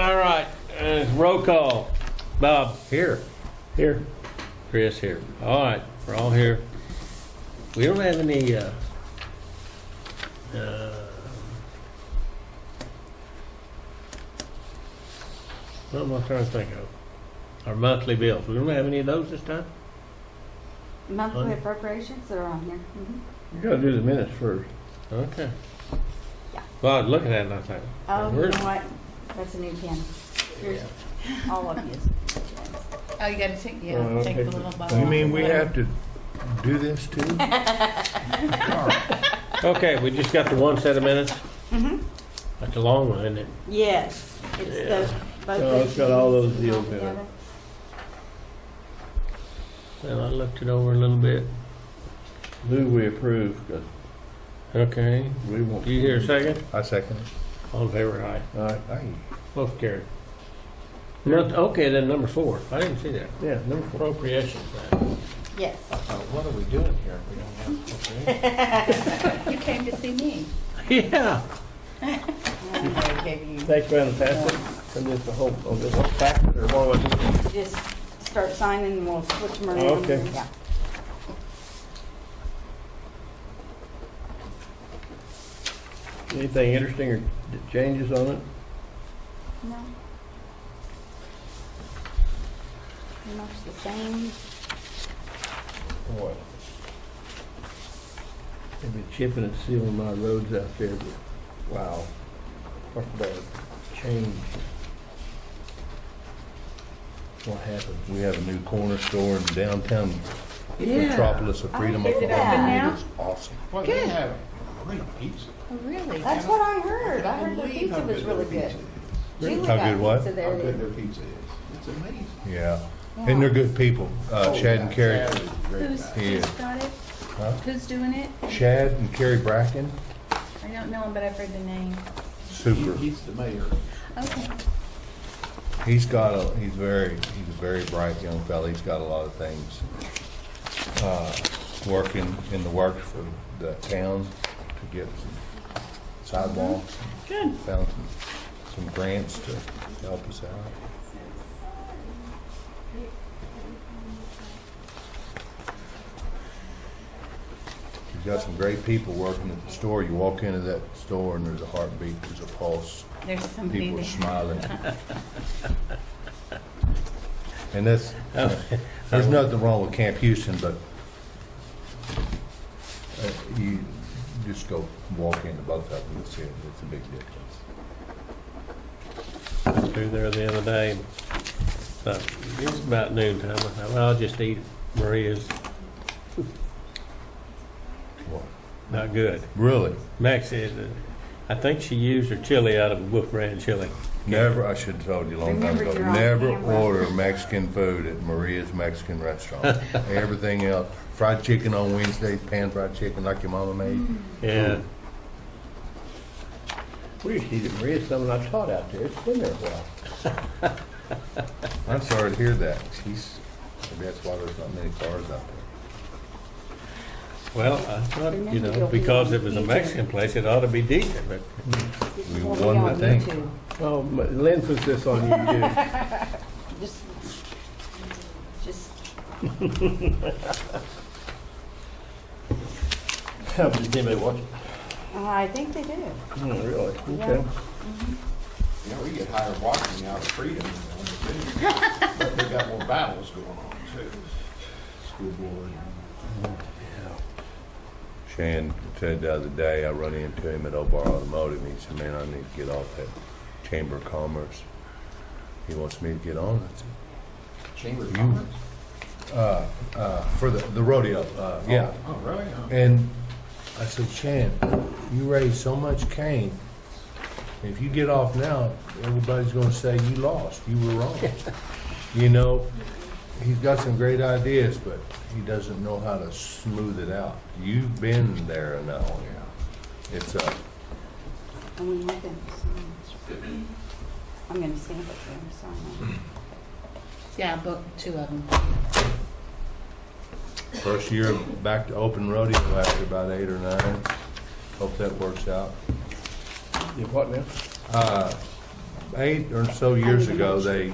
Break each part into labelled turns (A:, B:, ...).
A: All right, roll call. Bob?
B: Here.
A: Here. Chris here. All right, we're all here. We don't have any, what am I trying to think of? Our monthly bills. We don't have any of those this time?
C: Monthly appropriations that are on here.
D: You gotta do the minutes first.
A: Okay.
C: Yeah.
A: Well, I was looking at it and I think,
C: Oh, you
A: where's-
C: know what? That's a new pen. Here's all of you.
E: Oh, you gotta take, yeah,
D: Oh,
E: take
D: okay.
E: the little bottle.
B: You mean we have to do this too?
A: okay, we just got the one set of minutes?
C: Mm-hmm.
A: That's a long one, isn't it?
C: Yes, it's
A: Yeah.
C: the. both
D: Oh, it's got all those deals in it.
C: together.
A: Well, I looked it over a little bit.
D: Move we approve, 'cause
A: Okay.
D: we won't.
A: Do you hear a second?
B: I second it.
A: All in favor, aye.
D: All right,
B: Aye.
A: Both carried. Okay, then number 4. I didn't see that.
D: yeah, number 4.
A: Appropriations.
C: Yes.
B: What are we doing here if we don't have?
E: You came to see me.
A: Yeah.
C: And I gave you,
D: Thanks for having passed it. And this the whole, oh, this whole packet, or what was it?
C: just start signing and we'll switch them around.
D: Oh, okay.
C: Yeah.
D: Anything interesting or changes on it?
C: No. Pretty much the same.
D: Boy. They've been chipping and sealing my roads out there, but wow. Talk about a change. What happened?
B: We have a new corner store in downtown
A: Yeah.
B: metropolis of Freedom,
C: Is it open
B: Oklahoma.
E: now?
B: It is awesome.
F: Well,
E: Good.
F: they have great pizza.
E: Oh, really?
C: That's what I heard. I heard the
F: Believe
C: pizza
F: how
C: was
F: good
C: really
F: their
C: good.
F: pizza
C: Julie
B: How
C: got
B: good what?
C: pizza
F: is.
C: there.
F: How good their pizza is. It's amazing.
B: Yeah.
C: Yeah.
B: And they're good people.
F: Oh,
B: Chad
F: yeah,
B: and Carrie.
F: Chad is a great
E: Who's,
F: guy.
B: He
E: who's
B: is.
E: got it?
B: Huh?
E: Who's doing it?
B: Chad and Carrie Bracken.
E: I don't know him, but I've heard the name.
B: Super.
F: He's the mayor.
E: Okay.
B: He's a very bright young fella. He's got a lot of things working in the works for the town to get some sidewalks.
E: Good.
B: Found some grants to help us out. He's got some great people working at the store. You walk into that store and there's a heartbeat, there's a pulse.
E: There's somebody
B: People are
E: there.
B: smiling. And that's, there's nothing wrong with Camp Houston, but you just go walk into both of them and see it. It's a big difference.
A: I was through there the other day. It was about noon time. I thought, well, I'll just eat Maria's.
B: What?
A: Not good.
B: Really?
A: Max said that I think she used her chili out of Wolf Brand chili.
B: Never, I should have told you a long time
C: Remember,
B: ago,
C: you're on
B: never
C: camera.
B: order Mexican food at Maria's Mexican Restaurant. Everything else, fried chicken on Wednesdays, pan fried chicken like your mama made.
A: Yeah.
D: We used to eat at Maria's, something I taught out there. It's been there a while.
B: I'm sorry to hear that. Maybe that's why there's not many cars out there.
A: Well, I thought,
C: Remember, you'll be
A: because
C: on
A: it was a
C: YouTube.
A: Mexican place, it ought to be decent, but
B: We
C: We'll be
B: won the
C: on
B: thing.
C: YouTube.
D: Oh, but Lynn puts this on YouTube.
C: Just,
D: Does anybody watch it?
C: I think they do.
D: Oh, really?
C: Yeah.
D: Okay.
F: You know, we get hired watching out of Freedom, you know, but they got more battles going on too. School board.
B: Shan said the other day, I run into him at Obar Automotive, and he said, man, I need to get off that Chamber of Commerce. He wants me to get on. I said,
F: Chamber of
B: You-
F: Commerce?
B: for the rodeo, yeah.
F: Oh, really?
B: And I said, Shan, you raised so much cane. If you get off now, everybody's gonna say you lost, you were wrong. You know, he's got some great ideas, but he doesn't know how to smooth it out. You've been there enough.
F: Yeah.
B: It's
C: and we have them sign. I'm gonna stamp it there and sign it.
E: Yeah, I booked 2 of them.
B: first year back to open rodeo after about 8 or 9. Hope that works out.
D: You what now?
B: 8 or so years ago, they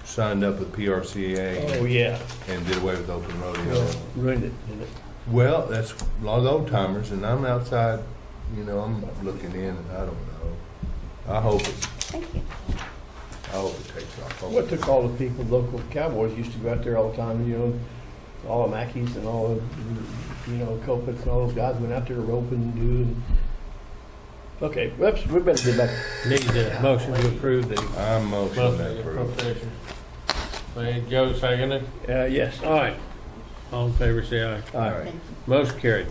B: signed up with PRCA
D: Oh, yeah.
B: and did away with open rodeo.
D: Ruined it, did it?
B: Well, that's a lot of old timers, and I'm outside, you know, I'm looking in, and I don't know. I hope it takes off.
D: What took all the people, local cowboys used to go out there all the time, you know, all the Mackies and all the, you know, Copett's and all those guys went out there roping and doing. Okay, whoops, we better get back.
A: Need a motion to approve the
B: I'm motioning
A: monthly
B: that approval.
A: appropriation. Made Joe, seconded.
D: Yes.
A: All right. All in favor, say aye.
D: All right.
A: Motion carried.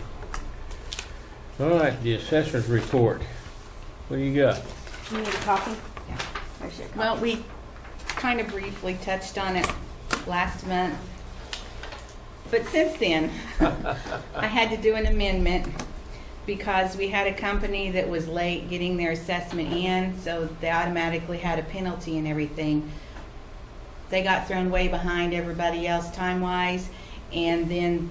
A: All right, the assessor's report. What do you got?
C: You need a copy? Yeah. There's your copy.
E: Well, we kind of briefly touched on it last month. But since then, I had to do an amendment because we had a company that was late getting their assessment in, so they automatically had a penalty and everything. They got thrown way behind everybody else time-wise, and then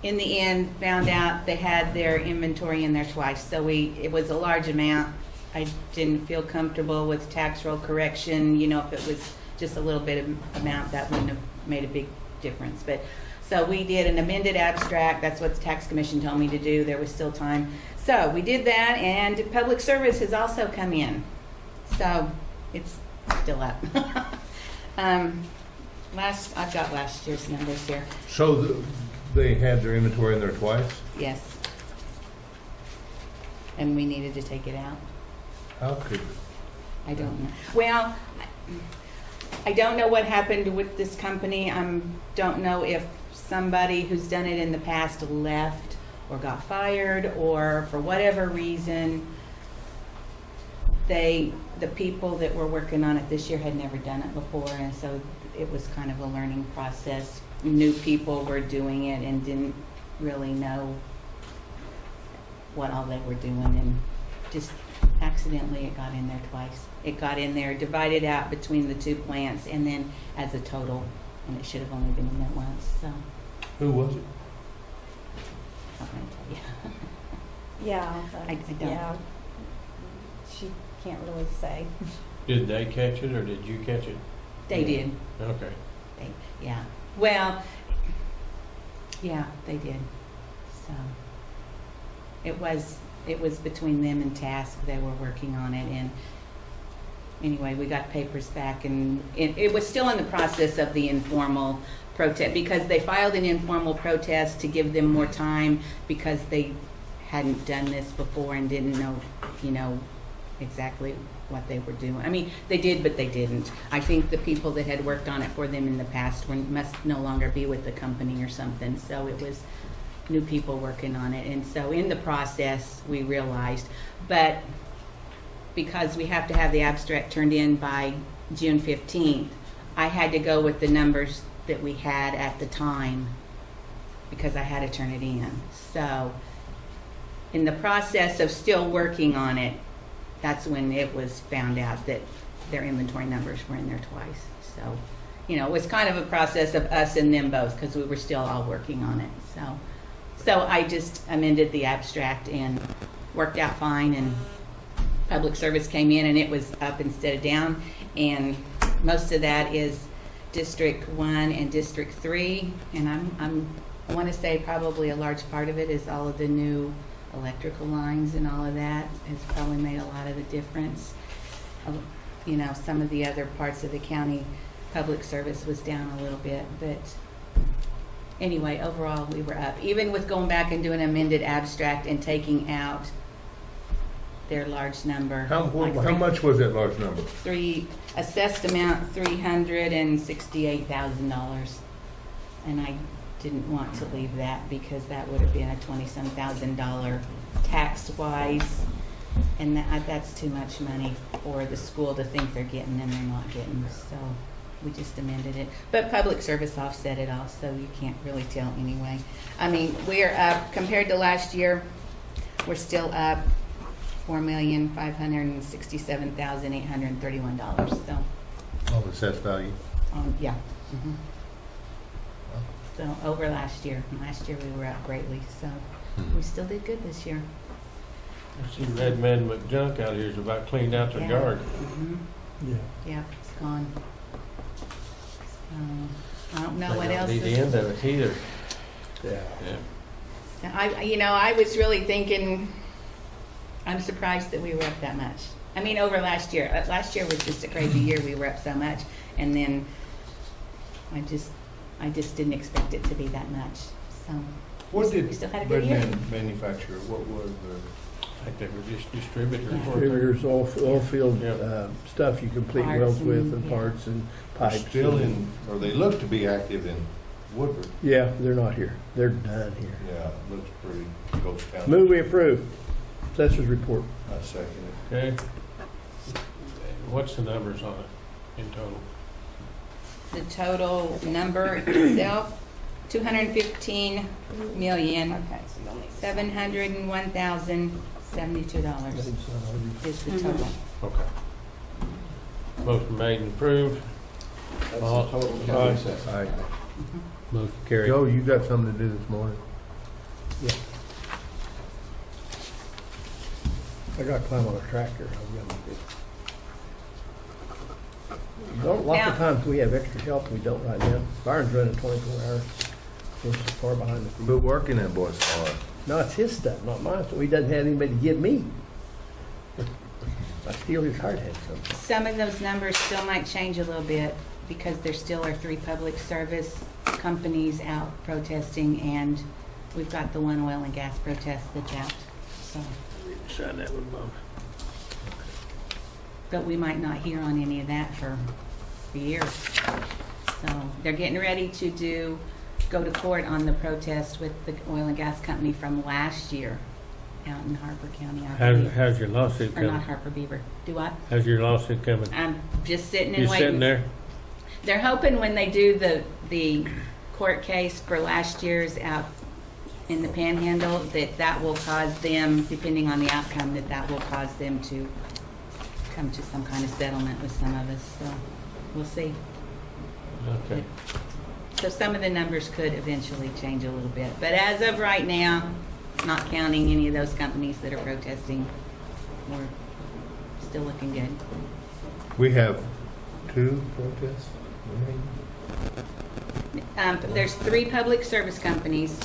E: in the end found out they had their inventory in there twice. So it was a large amount. I didn't feel comfortable with tax roll correction. You know, if it was just a little bit of amount, that wouldn't have made a big difference. But so we did an amended abstract. That's what the tax commission told me to do. There was still time. So we did that, and public service has also come in. So it's still up. I've got last year's numbers here.
B: So they had their inventory in there twice?
E: Yes. And we needed to take it out.
B: How could,
E: I don't know. Well, I don't know what happened with this company. Don't know if somebody who's done it in the past left or got fired, or for whatever reason, the people that were working on it this year had never done it before, and so it was kind of a learning process. New people were doing it and didn't really know what all they were doing, and just accidentally it got in there twice. It got in there, divided out between the two plants, and then as a total, and it should have only been in there once. So
B: who was it?
E: I'm gonna tell you.
C: Yeah.
E: I don't.
C: Yeah. She can't really say.
A: Did they catch it or did you catch it?
E: They did.
A: Okay.
E: Yeah. Well, yeah, they did. So it was between them and Task. They were working on it, and anyway, we got papers back, and it was still in the process of the informal protest, because they filed an informal protest to give them more time, because they hadn't done this before and didn't know, you know, exactly what they were doing. I mean, they did, but they didn't. I think the people that had worked on it for them in the past must no longer be with the company or something. So it was new people working on it. And so in the process, we realized, but because we have to have the abstract turned in by June 15th, I had to go with the numbers that we had at the time, because I had to turn it in. So in the process of still working on it, that's when it was found out that their inventory numbers were in there twice. So, you know, it was kind of a process of us and them both, because we were still all working on it. So I just amended the abstract and worked out fine, and public service came in and it was up instead of down. And most of that is District 1 and District 3. And I want to say probably a large part of it is all of the new electrical lines, and all of that has probably made a lot of the difference. You know, some of the other parts of the county public service was down a little bit, but anyway, overall we were up. Even with going back and doing an amended abstract and taking out their large number.
B: How much was that large number?
E: Assessed amount $368,000, and I didn't want to leave that, because that would have been a $20-some thousand tax-wise, and that's too much money for the school to think they're getting and they're not getting. So we just amended it. But public service offset it all, so you can't really tell anyway. I mean, we are up compared to last year. We're still up $4,567,831. So.
B: Oh, assessed value.
E: Yeah. Mm-hmm. So over last year. Last year we were up greatly, so we still did good this year.
A: I see Red Man McJunk out here is about cleaned out their
E: Yeah.
A: yard.
E: Mhm.
D: Yeah.
E: Yeah, it's gone. I don't know what
A: May not
E: else
A: be the
E: is.
A: end of it either.
D: Yeah.
A: Yeah.
E: I was really thinking, I'm surprised that we were up that much. I mean, over last year. Last year was just a crazy year. We were up so much. And then I just didn't expect it to be that much. So
B: What
E: we
B: did
E: still had a good year.
B: Redman manufacture, what was
A: I think they were just distributors.
E: Yeah.
A: weren't they?
D: Distributors, oil field,
A: Yeah.
D: stuff you complete
E: Parts
D: welds with
E: and-
D: and
E: yeah.
D: parts and
F: They're
D: pipes.
F: still
D: and-
F: in, or they look to be active in Woodward.
D: Yeah, they're not here. They're done here.
F: Yeah, looks pretty ghost town.
D: Move we approve. Assessor's report.
F: I second it.
A: Okay. What's the numbers on it in total?
E: The total number itself, 215 million,
C: Okay, so you'll need.
E: $701,072 is the
C: Mhm.
E: total.
A: Okay. Motion made and approved.
F: That's the
A: All-
F: total
B: Aye.
F: county assessment.
B: Aye.
A: Motion carried.
B: Joe, you got something to do this morning?
D: I got to climb on a tractor. Don't, a lot of
E: Now-
D: times we have extra help, we don't right now. Byron's running 24 hours. We're so far behind the
B: But
D: field.
B: working that boy's hard.
D: No, it's his stuff, not mine, so he doesn't have anybody to give me. I steal his hard hat sometimes.
E: Some of those numbers still might change a little bit because there still are 3 public service companies out protesting, and we've got the one oil and gas protest that's out. So,
A: Sign that one, Bob.
E: but we might not hear on any of that for a year. So they're getting ready to go to court on the protest with the oil and gas company from last year out in Harper County. I believe.
A: How's your lawsuit
E: Or not
A: coming?
E: Harper Beaver. Do what?
A: How's your lawsuit coming?
E: I'm just sitting and
A: You
E: waiting.
A: sitting there?
E: They're hoping when they do the court case for last year's out in the Panhandle, that will cause them, depending on the outcome, that will cause them to come to some kind of settlement with some of us. So we'll see.
A: Okay.
E: So some of the numbers could eventually change a little bit. But as of right now, not counting any of those companies that are protesting, we're still looking good.
B: We have 2 protests.
E: There's 3 public service companies,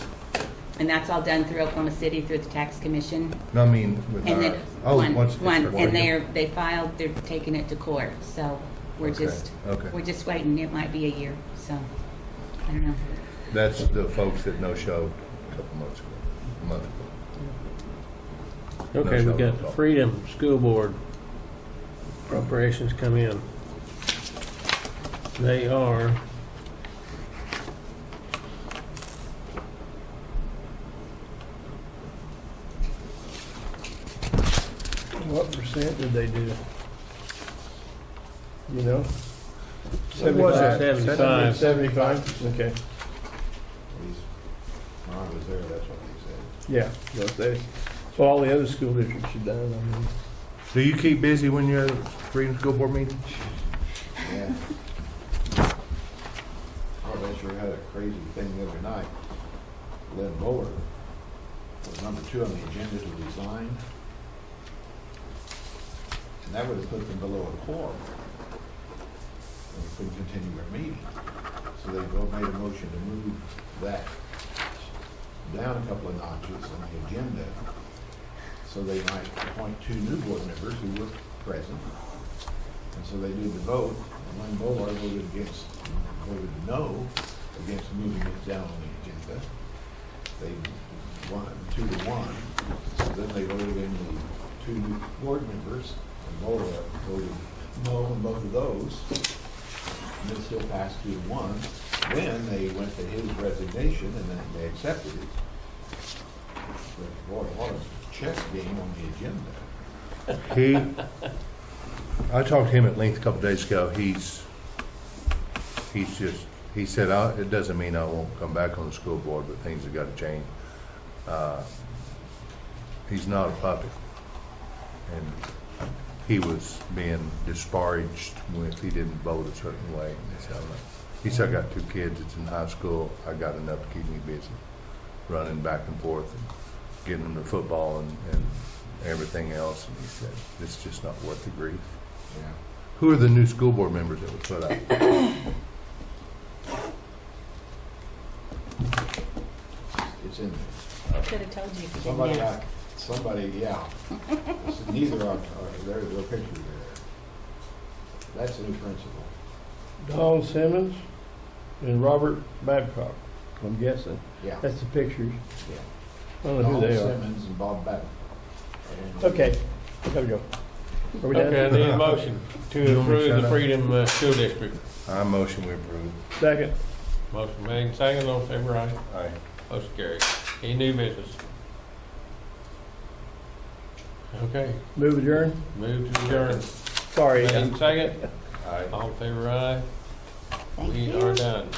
E: and that's all done through Oklahoma City through the tax commission.
B: No, I mean with
E: And then
B: our, oh,
E: one,
B: one,
E: and they filed, they're taking it to court. So we're
B: Okay,
E: just,
B: okay.
E: we're just waiting. It might be a year, so I don't know.
B: That's the folks that no-showed a couple months ago, a month ago.
A: Okay, we
B: No,
A: got the Freedom School Board appropriations come in. They are
D: What percent did they do? You know?
B: What was that?
A: 75.
D: 75, okay.
F: When I was there, that's what they said.
D: Yeah, those days. So all the other school districts have done, I mean.
B: Do you keep busy when you're at Freedom School Board meetings?
F: Yeah. Oh, they sure had a crazy thing the other night. Lynn Bowler was number 2 on the agenda to resign. And that would have put them below a quorum. And we couldn't continue our meeting. So they both made a motion to move that down a couple of notches on the agenda so they might appoint 2 new board members who were present. And so they did the vote, and Lynn Bowler voted no against moving it down on the agenda. They won 2-1. So then they voted in the 2 new board members, and Bowler voted no on both of those. And it still passed 2-1. Then they went to his resignation, and then they accepted it. But boy, what a chess game on the agenda.
B: I talked to him at length a couple days ago. He said, it doesn't mean I won't come back on the school board, but things have got to change. He's not a puppet. And he was being disparaged if he didn't vote a certain way. He said, I got 2 kids, it's in high school, I got enough to keep me busy, running back and forth and getting them to football and everything else, and he said, it's just not worth the grief.
F: Yeah.
B: Who are the new school board members that were put up?
F: It's in there.
E: Could have told you if you
F: Somebody
E: didn't ask.
F: somebody, yeah. Neither are, their pictures there. That's the new principal.
D: Don Simmons and Robert Babcock, I'm guessing.
F: Yeah,
D: That's the pictures.
F: yeah.
D: I don't know who
F: Don
D: they are.
F: Simmons and Bob Babbitt. And-
D: Okay, there we go. Are we done?
A: Okay, I need a motion to
B: You want me to
A: approve
B: shut
A: the
B: up?
A: Freedom School District.
B: I motion we approve.
D: Second.
A: Motion made, second, all in favor, aye.
B: Aye.
A: Motion carried. Any new business? Okay,
D: Move adjourn.
A: move to adjourn.
D: Sorry.
A: Made, second,
B: Aye.
A: all in favor, aye.
E: Thank
A: We
E: you.
A: are done.